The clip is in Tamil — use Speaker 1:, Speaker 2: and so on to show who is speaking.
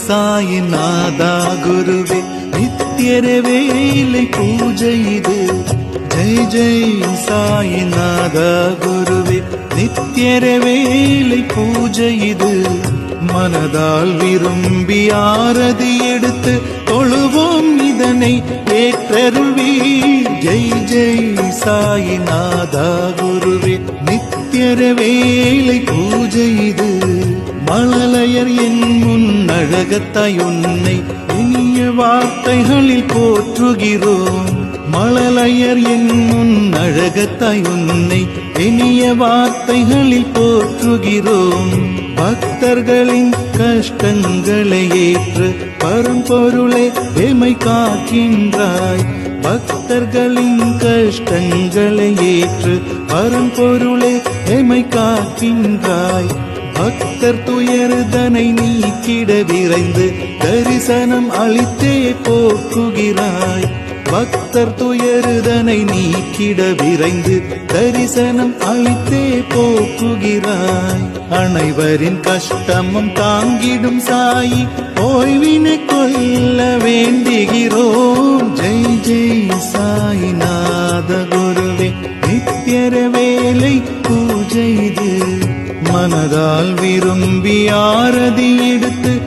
Speaker 1: சாயிநாதா குருவே நித்தியர வேலை பூஜை இது. ஜெய் ஜெய் சாயிநாதா குருவே நித்தியர வேலை பூஜை இது. மனதால் விரும்பி ஆரதி எடுத்து தொழுவோம் இதனை ஏற்றருள்வீர். ஜெய் ஜெய் சாயிநாதா குருவே நித்தியர வேலை பூஜை இது. மழலையர் என் முன் அழகத்தாய் உன்னை இனிய வார்த்தைகளில் போற்றுகிறோம். மழலையர் என் முன் அழகத்தாய் உன்னை இனிய வார்த்தைகளில் போற்றுகிறோம். பக்தர்களின் கஷ்டங்களை ஏற்று பரம்பொருளை எமை காக்கின்றாய். பக்தர்களின் கஷ்டங்களை ஏற்று பரம்பொருளை எமை காக்கின்றாய். பக்தர் துயர்தனை நீக்கிட விரைந்து தரிசனம் அளித்தே போக்குகிறாய். பக்தர் துயர்தனை நீக்கிட விரைந்து தரிசனம் அளித்தே போக்குகிறாய். அனைவரின் கஷ்டமும் தாங்கிடும் சாயி ஓய்வினை கொள்ள வேண்டுகிறோம். ஜெய் ஜெய் சாயிநாத குருவே நித்தியர வேலை பூஜை இது. மனதால் விரும்பி ஆரதி எடுத்து